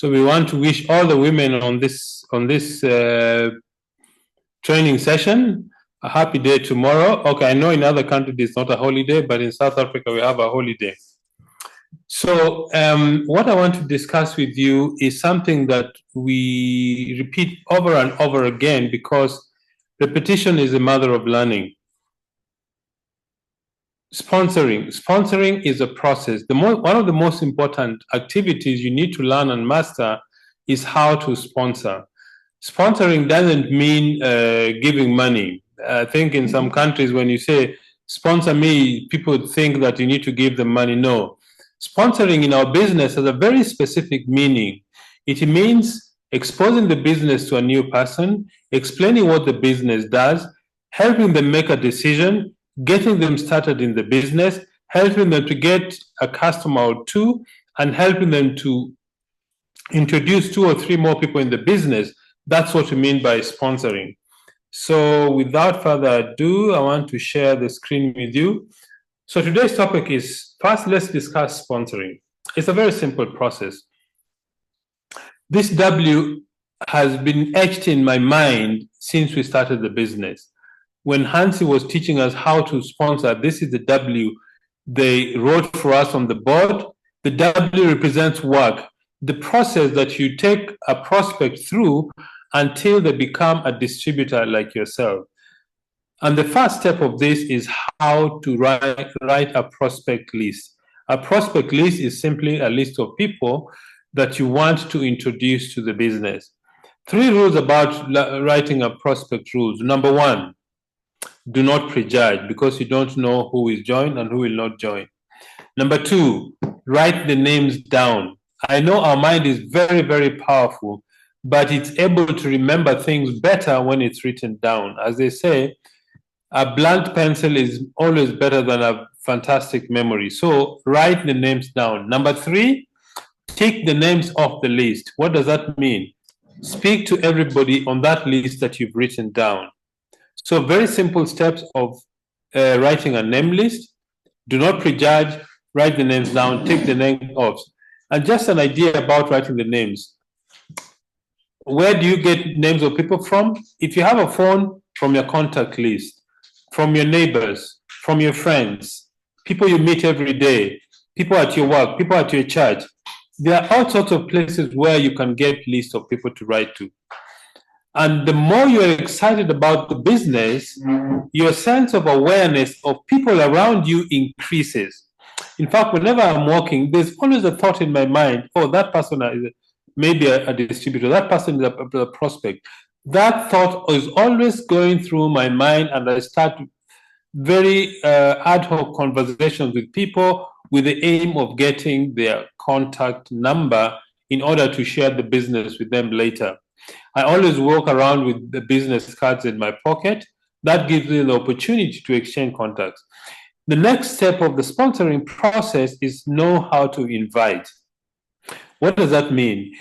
So we want to wish all the women on this training session a happy day tomorrow. Okay, I know in other countries it's not a holiday, but in South Africa we have a holiday. So what I want to discuss with you is something that we repeat over and over again, because repetition is the mother of learning. Sponsoring is a process. One of the most important activities you need to learn and master is how to sponsor. Sponsoring doesn't mean giving money. I think in some countries when you say sponsor me, people think that you need to give them money. No. Sponsoring in our business has a very specific meaning. It means exposing the business to a new person, explaining what the business does, helping them make a decision, getting them started in the business, helping them to get a customer or two, and helping them to introduce 2 or 3 more people in the business. That's what we mean by sponsoring. So without further ado, I want to share the screen with you. So today's topic is, first, let's discuss sponsoring. It's a very simple process. This W has been etched in my mind since we started the business. When Hansi was teaching us how to sponsor, this is the W they wrote for us on the board. The W represents work, the process that you take a prospect through until they become a distributor like yourself. And the first step of this is how to write a prospect list. A prospect list is simply a list of people that you want to introduce to the business. 3 rules about writing a prospect rules. Number 1, do not prejudge, because you don't know who will join and who will not join. Number 2, write the names down. I know our mind is very, very powerful, but it's able to remember things better when it's written down. As they say, a blunt pencil is always better than a fantastic memory. So write the names down. Number 3, take the names off the list. What does that mean? Speak to everybody on that list that you've written down. So very simple steps of writing a name list. Do not prejudge, write the names down, take the name off. And just an idea about writing the names. Where do you get names of people from? If you have a phone, from your contact list, from your neighbors, from your friends, people you meet every day, people at your work, people at your church. There are all sorts of places where you can get lists of people to write to. And the more you're excited about the business, your sense of awareness of people around you increases. In fact, whenever I'm walking, there's always a thought in my mind, oh, that person is maybe a distributor, that person is a prospect. That thought is always going through my mind, and I start very ad hoc conversations with people with the aim of getting their contact number in order to share the business with them later. I always walk around with the business cards in my pocket. That gives me the opportunity to exchange contacts. The next step of the sponsoring process is know how to invite. What does that mean?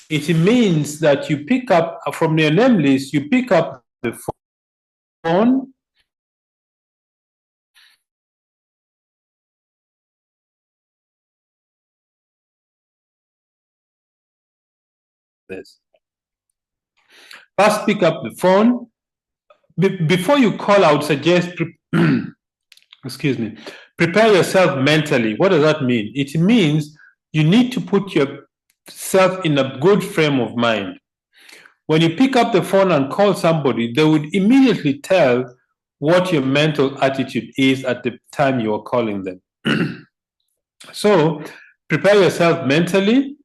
It means that you pick up from your name list, you pick up the phone, this. First, pick up the phone. Before you call, I would suggest, excuse me, prepare yourself mentally. What does that mean? It means you need to put yourself in a good frame of mind. When you pick up the phone and call somebody, they would immediately tell what your mental attitude is at the time you are calling them. So prepare yourself mentally.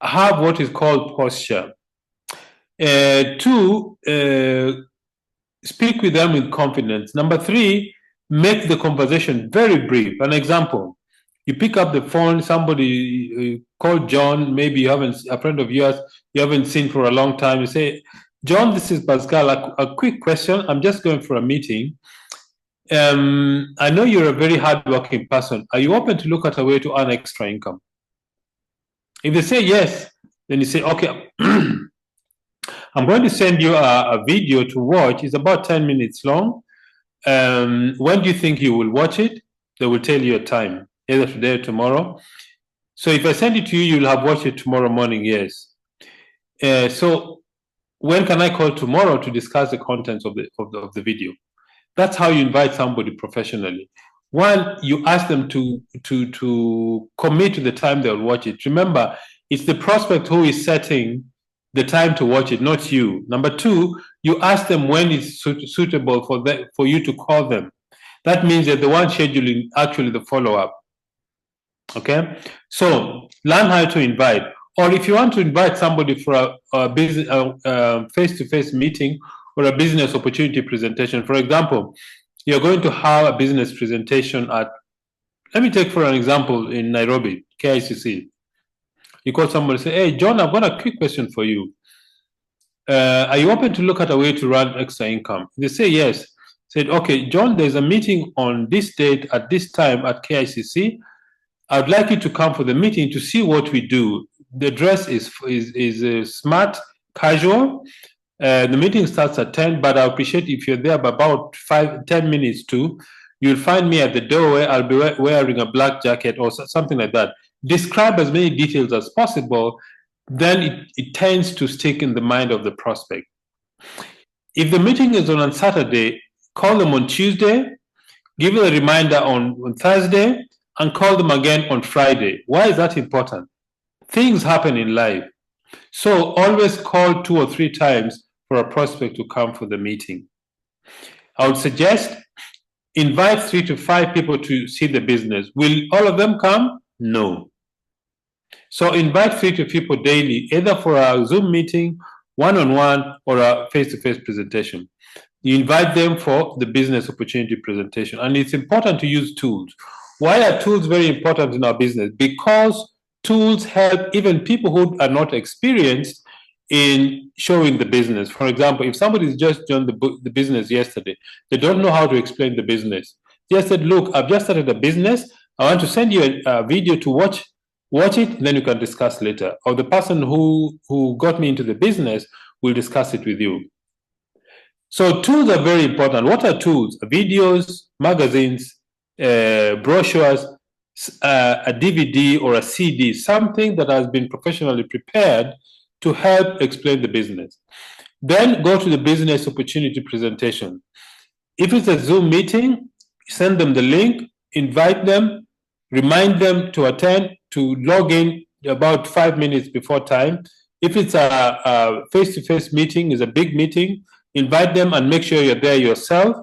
Have what is called posture. 2, speak with them with confidence. Number 3, make the conversation very brief. An example, you pick up the phone, somebody called John, maybe you haven't, a friend of yours you haven't seen for a long time. You say, John, this is Pascal, a quick question. I'm just going for a meeting. I know you're a very hardworking person. Are you open to look at a way to earn extra income? If they say yes, then you say, okay, I'm going to send you a video to watch. It's about 10 minutes long. When do you think you will watch it? They will tell you a time, either today or tomorrow. So if I send it to you, you'll have watched it tomorrow morning, yes. So when can I call tomorrow to discuss the contents of the video? That's how you invite somebody professionally. One, you ask them to commit to the time they'll watch it. Remember, it's the prospect who is setting the time to watch it, not you. Number two, you ask them when it's suitable for you to call them. That means they're the one scheduling actually the follow-up. Okay, so learn how to invite. Or if you want to invite somebody for a business face-to-face meeting or a business opportunity presentation, for example, you're going to have a business presentation at, let me take for an example in Nairobi, KICC. You call somebody and say, hey, John, I've got a quick question for you. Are you open to look at a way to run extra income? They say yes. Said, okay, John, there's a meeting on this date at this time at KICC. I'd like you to come for the meeting to see what we do. The dress is smart, casual. The meeting starts at 10, but I appreciate if you're there by about 10 minutes too. You'll find me at the doorway. I'll be wearing a black jacket or something like that. Describe as many details as possible. Then it tends to stick in the mind of the prospect. If the meeting is on Saturday, call them on Tuesday, give them a reminder on Thursday, and call them again on Friday. Why is that important? Things happen in life. So always call 2 or 3 times for a prospect to come for the meeting. I would suggest invite 3 to 5 people to see the business. Will all of them come? No. So invite 3 to 5 people daily, either for a Zoom meeting, one-on-one, or a face-to-face presentation. You invite them for the business opportunity presentation. And it's important to use tools. Why are tools very important in our business? Because tools help even people who are not experienced in showing the business. For example, if somebody's just joined the business yesterday, they don't know how to explain the business. They said, look, I've just started a business. I want to send you a video to watch it, then you can discuss later. Or the person who got me into the business will discuss it with you. So tools are very important. What are tools? Videos, magazines, brochures, a DVD or a CD, something that has been professionally prepared to help explain the business. Then go to the business opportunity presentation. If it's a Zoom meeting, send them the link, invite them, remind them to attend, to log in about 5 minutes before time. If it's a face-to-face meeting, is a big meeting, invite them and make sure you're there yourself.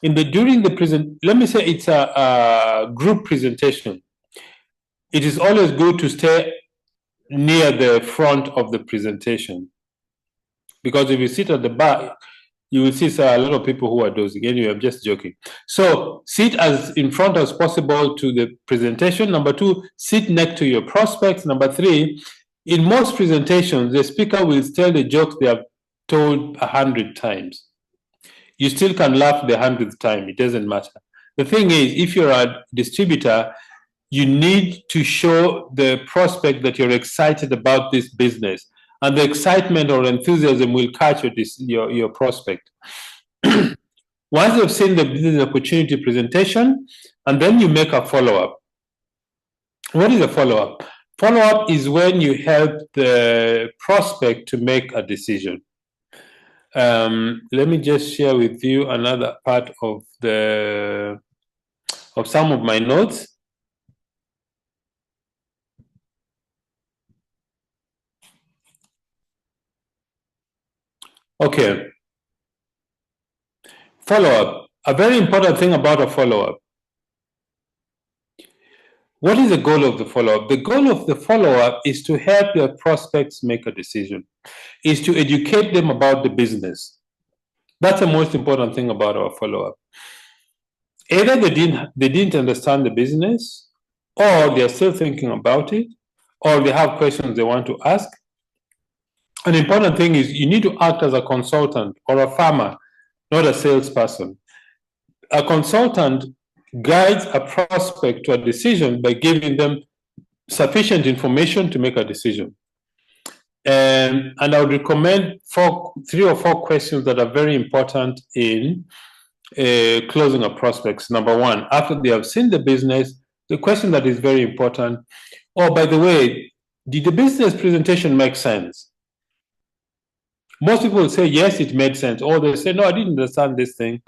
During the let me say it's a group presentation. It is always good to stay near the front of the presentation, because if you sit at the back, you will see a lot of people who are dozing. Anyway, I'm just joking. So sit as in front as possible to the presentation. Number 2, sit next to your prospects. Number 3, in most presentations, the speaker will tell the jokes they have told 100 times. You still can laugh the 100th time. It doesn't matter. The thing is, if you're a distributor, you need to show the prospect that you're excited about this business. And the excitement or enthusiasm will catch your prospect. Once you've seen the business opportunity presentation, and then you make a follow-up. What is a follow-up? Follow-up is when you help the prospect to make a decision. Let me just share with you another part of some of my notes. Okay. Follow-up. A very important thing about a follow-up. What is the goal of the follow-up? The goal of the follow-up is to help your prospects make a decision, is to educate them about the business. That's the most important thing about our follow-up. Either they didn't understand the business, or they're still thinking about it, or they have questions they want to ask. An important thing is you need to act as a consultant or a farmer, not a salesperson. A consultant guides a prospect to a decision by giving them sufficient information to make a decision. And I would recommend 3 or 4 questions that are very important in closing a prospect. Number 1, after they have seen the business, the question that is very important, Oh, by the way, did the business presentation make sense? Most people will say, yes, it made sense. Or they say, no, I didn't understand this thing.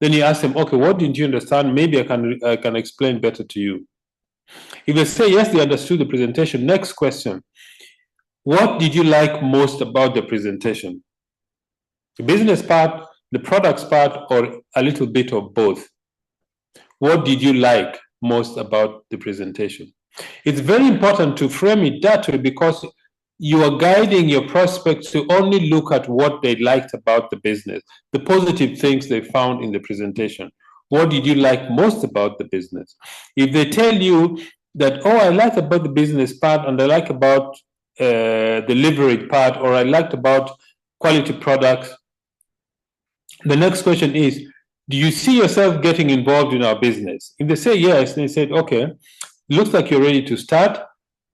Then you ask them, okay, what didn't you understand? Maybe I can explain better to you. If they say, yes, they understood the presentation, next question. What did you like most about the presentation? The business part, the products part, or a little bit of both? What did you like most about the presentation? It's very important to frame it that way because you are guiding your prospects to only look at what they liked about the business, the positive things they found in the presentation. What did you like most about the business? If they tell you that, oh, I liked about the business part and I like about the leverage part, or I liked about quality products, the next question is, do you see yourself getting involved in our business? If they say yes, they said, okay, looks like you're ready to start.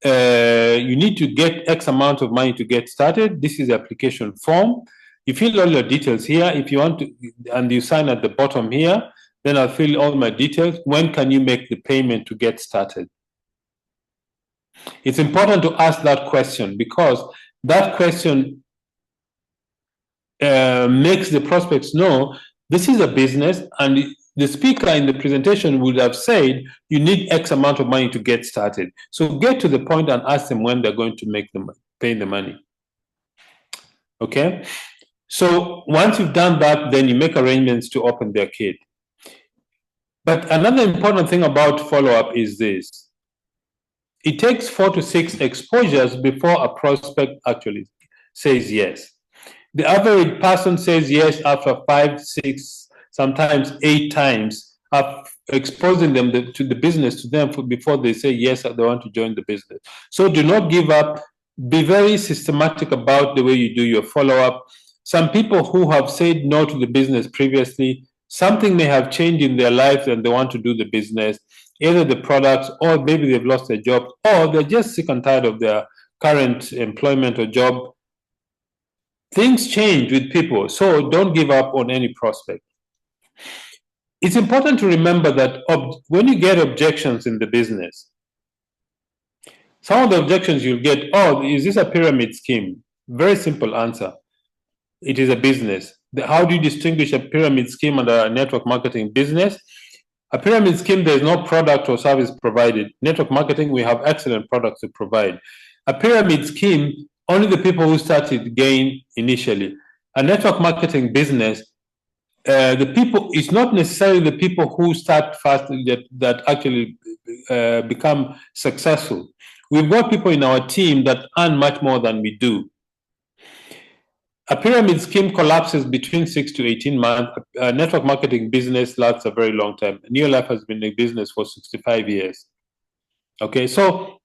You need to get X amount of money to get started. This is the application form. You fill all your details here. If you want to, and you sign at the bottom here, then I'll fill all my details. When can you make the payment to get started? It's important to ask that question because that question makes the prospects know this is a business, and the speaker in the presentation would have said you need X amount of money to get started. So get to the point and ask them when they're going to make them pay the money. Okay? So once you've done that, then you make arrangements to open their kit. But another important thing about follow-up is this. It takes 4 to 6 exposures before a prospect actually says yes. The average person says yes after 5, 6, sometimes 8 times of exposing them to the business to them before they say yes, they want to join the business. So do not give up. Be very systematic about the way you do your follow-up. Some people who have said no to the business previously, something may have changed in their life and they want to do the business, either the products, or maybe they've lost their job, or they're just sick and tired of their current employment or job. Things change with people, so don't give up on any prospect. It's important to remember that when you get objections in the business, some of the objections you'll get, oh, is this a pyramid scheme? Very simple answer. It is a business. How do you distinguish a pyramid scheme and a network marketing business? A pyramid scheme, there is no product or service provided. Network marketing, we have excellent products to provide. A pyramid scheme, only the people who started gain initially. A network marketing business, the people, it's not necessarily the people who start fast that actually become successful. We've got people in our team that earn much more than we do. A pyramid scheme collapses between 6 to 18 months. A network marketing business lasts a very long time. Neolife has been in business for 65 years. Okay, so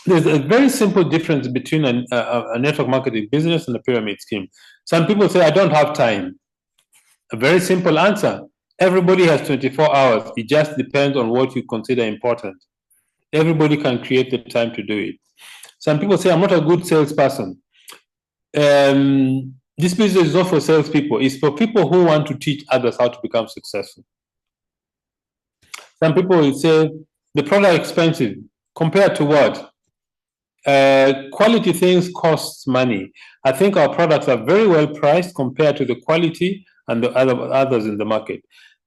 there's a very simple difference between a network marketing business and a pyramid scheme. Some people say, I don't have time. A very simple answer. Everybody has 24 hours. It just depends on what you consider important. Everybody can create the time to do it. Some people say, I'm not a good salesperson. This business is not for salespeople. It's for people who want to teach others how to become successful. Some people will say, the product is expensive. Compared to what? Quality things cost money. I think our products are very well priced compared to the quality and the others in the market.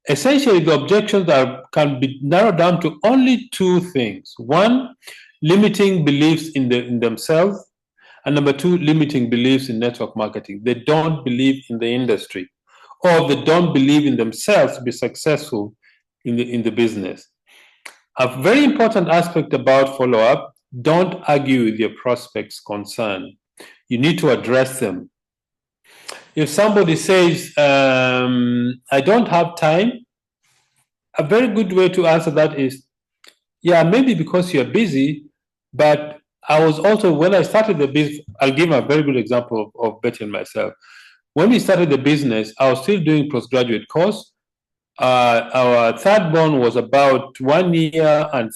Essentially, the objections can be narrowed down to only 2 things. 1, limiting beliefs in themselves, and number 2, limiting beliefs in network marketing. They don't believe in the industry, or they don't believe in themselves to be successful in the business. A very important aspect about follow-up, don't argue with your prospects' concern. You need to address them. If somebody says, I don't have time, a very good way to answer that is, yeah, maybe because you're busy, but I was also, when I started the business, I'll give a very good example of Betty and myself. When we started the business, I was still doing postgraduate course. Our third born was about 1 year and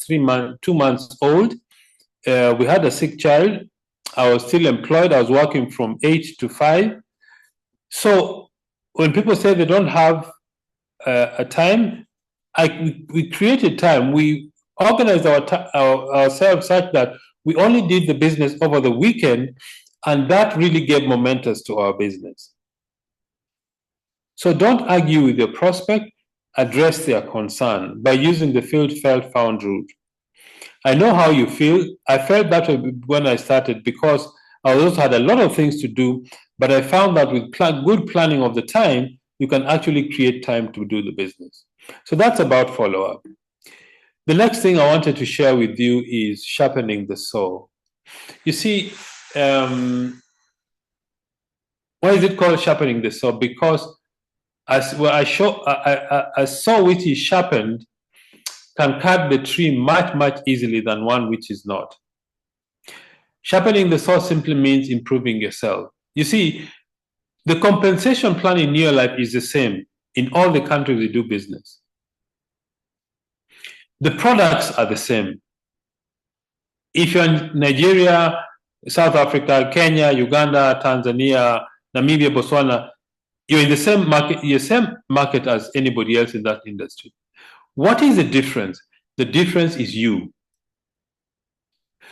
2 months old. We had a sick child. I was still employed. I was working from 8 to 5. So when people say they don't have a time, we created time. We organized ourselves such that we only did the business over the weekend, and that really gave momentum to our business. So don't argue with your prospect, address their concern by using the feel, felt, found route. I know how you feel. I felt that way when I started because I also had a lot of things to do, but I found that with good planning of the time, you can actually create time to do the business. So that's about follow-up. The next thing I wanted to share with you is sharpening the saw. You see, why is it called sharpening the saw? Because a saw which is sharpened can cut the tree much, much easily than one which is not. Sharpening the saw simply means improving yourself. You see, the compensation plan in your life is the same in all the countries we do business. The products are the same. If you're in Nigeria, South Africa, Kenya, Uganda, Tanzania, Namibia, Botswana, you're in the same market as anybody else in that industry. What is the difference? The difference is you.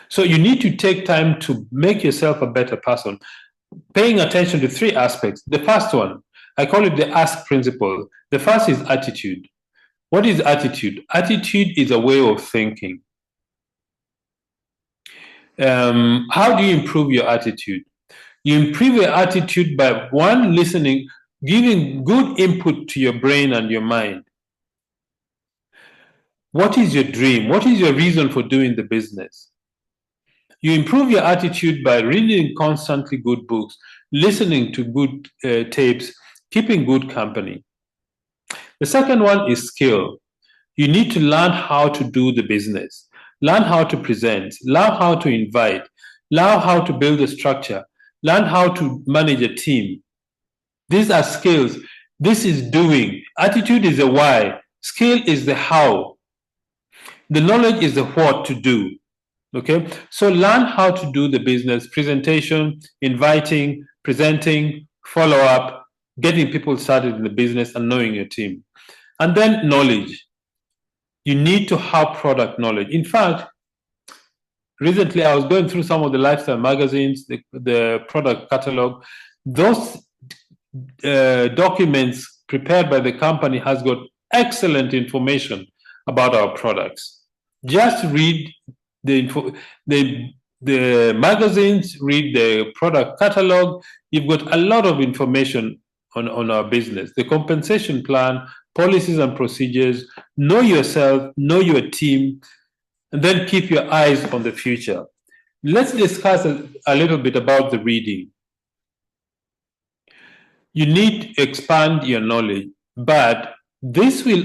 So you need to take time to make yourself a better person, paying attention to three aspects. The first one, I call it the ask principle. The first is attitude. What is attitude? Attitude is a way of thinking. How do you improve your attitude? You improve your attitude by, one, listening, giving good input to your brain and your mind. What is your dream? What is your reason for doing the business? You improve your attitude by reading constantly good books, listening to good tapes, keeping good company. The second one is skill. You need to learn how to do the business, learn how to present, learn how to invite, learn how to build a structure, learn how to manage a team. These are skills. This is doing. Attitude is the why. Skill is the how. The knowledge is the what to do. Okay, so learn how to do the business, presentation, inviting, presenting, follow up, getting people started in the business and knowing your team. And then knowledge. You need to have product knowledge. In fact, recently I was going through some of the lifestyle magazines, the product catalog. Those documents prepared by the company has got excellent information about our products. Just read the magazines, read the product catalog. You've got a lot of information on our business. The compensation plan, policies and procedures, know yourself, know your team, and then keep your eyes on the future. Let's discuss a little bit about the reading. You need to expand your knowledge, but this will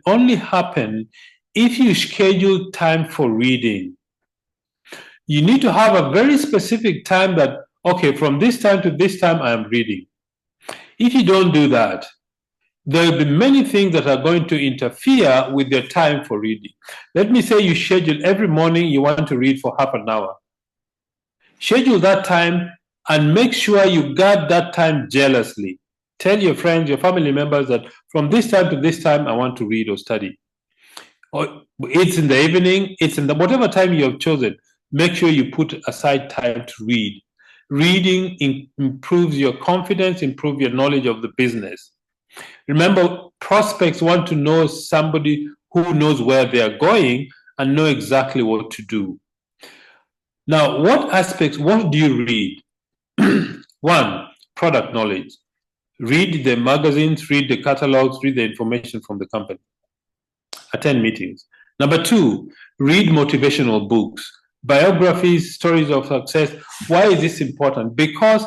only happen if you schedule time for reading. You need to have a very specific time that, okay, from this time to this time I am reading. If you don't do that, there will be many things that are going to interfere with your time for reading. Let me say you schedule every morning you want to read for half an hour. Schedule that time and make sure you guard that time jealously. Tell your friends, your family members that from this time to this time I want to read or study. Or it's in the evening, it's in the whatever time you have chosen. Make sure you put aside time to read. Reading improves your confidence, improves your knowledge of the business. Remember, prospects want to know somebody who knows where they are going and know exactly what to do. Now, what do you read? One, product knowledge. Read the magazines, read the catalogs, read the information from the company. Attend meetings. Number two, read motivational books, biographies, stories of success. Why is this important? Because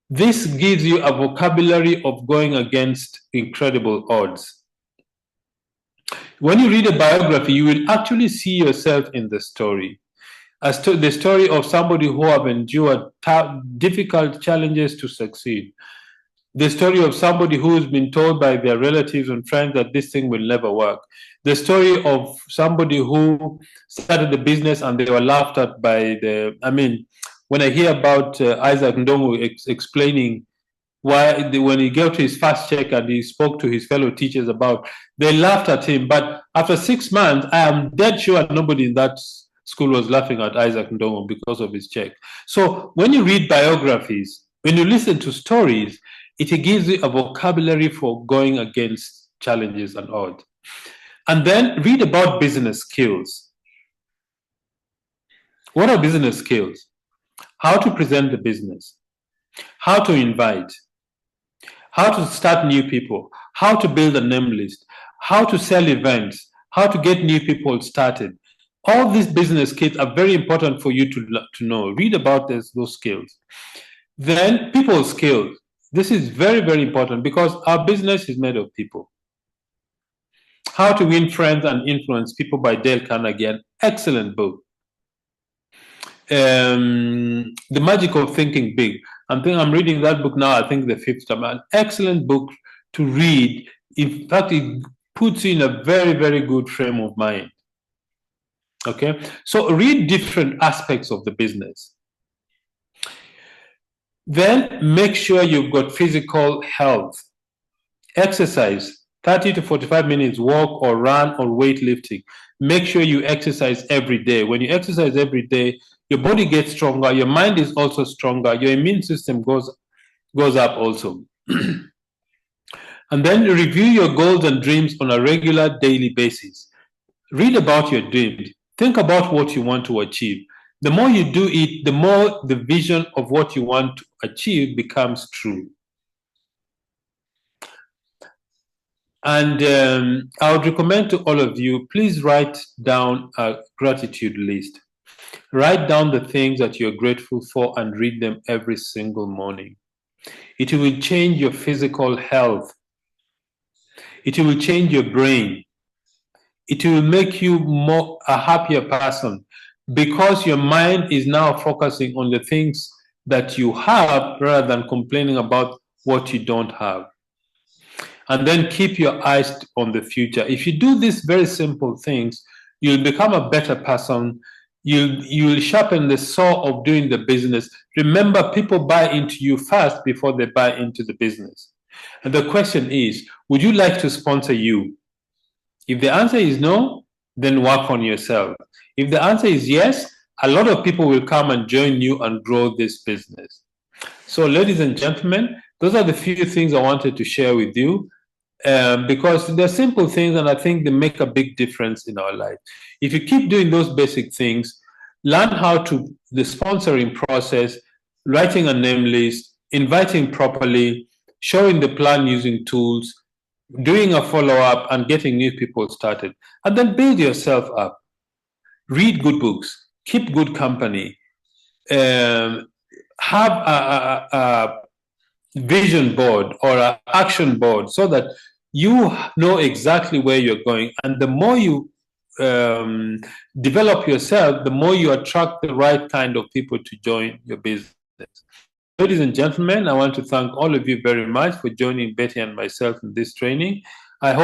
this gives you a vocabulary of going against incredible odds. When you read a biography, you will actually see yourself in the story. The story of somebody who have endured difficult challenges to succeed. The story of somebody who has been told by their relatives and friends that this thing will never work. The story of somebody who started the business and they were laughed at by when I hear about Isaac Ndongo explaining when he got to his first check and he spoke to his fellow teachers about, they laughed at him. But after 6 months, I am dead sure nobody in that school was laughing at Isaac Ndongo because of his check. So when you read biographies, when you listen to stories, it gives you a vocabulary for going against challenges and odds. And then read about business skills. What are business skills? How to present the business, how to invite, how to start new people, how to build a name list, how to sell events, how to get new people started. All these business skills are very important for you to know. Read about those skills. Then people skills. This is very, very important because our business is made of people. How to Win Friends and Influence People by Dale Carnegie, an excellent book. The Magic of Thinking Big. I'm reading that book now, I think the 5th time. An excellent book to read. In fact, it puts you in a very, very good frame of mind. Okay, so read different aspects of the business. Then make sure you've got physical health. Exercise, 30 to 45 minutes walk or run or weightlifting. Make sure you exercise every day. When you exercise every day, your body gets stronger, your mind is also stronger, your immune system goes up also. And then review your goals and dreams on a regular daily basis. Read about your dreams. Think about what you want to achieve. The more you do it, the more the vision of what you want to achieve becomes true. And I would recommend to all of you, please write down a gratitude list. Write down the things that you're grateful for and read them every single morning. It will change your physical health. It will change your brain. It will make you a happier person because your mind is now focusing on the things that you have rather than complaining about what you don't have. And then keep your eyes on the future. If you do these very simple things, you'll become a better person. You'll sharpen the saw of doing the business. Remember, people buy into you first before they buy into the business. And the question is, would you like to sponsor you? If the answer is no, then work on yourself. If the answer is yes, a lot of people will come and join you and grow this business. So, ladies and gentlemen, those are the few things I wanted to share with you. Because they're simple things and I think they make a big difference in our life. If you keep doing those basic things, learn how to the sponsoring process, writing a name list, inviting properly, showing the plan using tools, doing a follow-up and getting new people started, and then build yourself up. Read good books, keep good company, have a vision board or an action board so that you know exactly where you're going. And the more you develop yourself, the more you attract the right kind of people to join your business. Ladies and gentlemen, I want to thank all of you very much for joining Betty and myself in this training.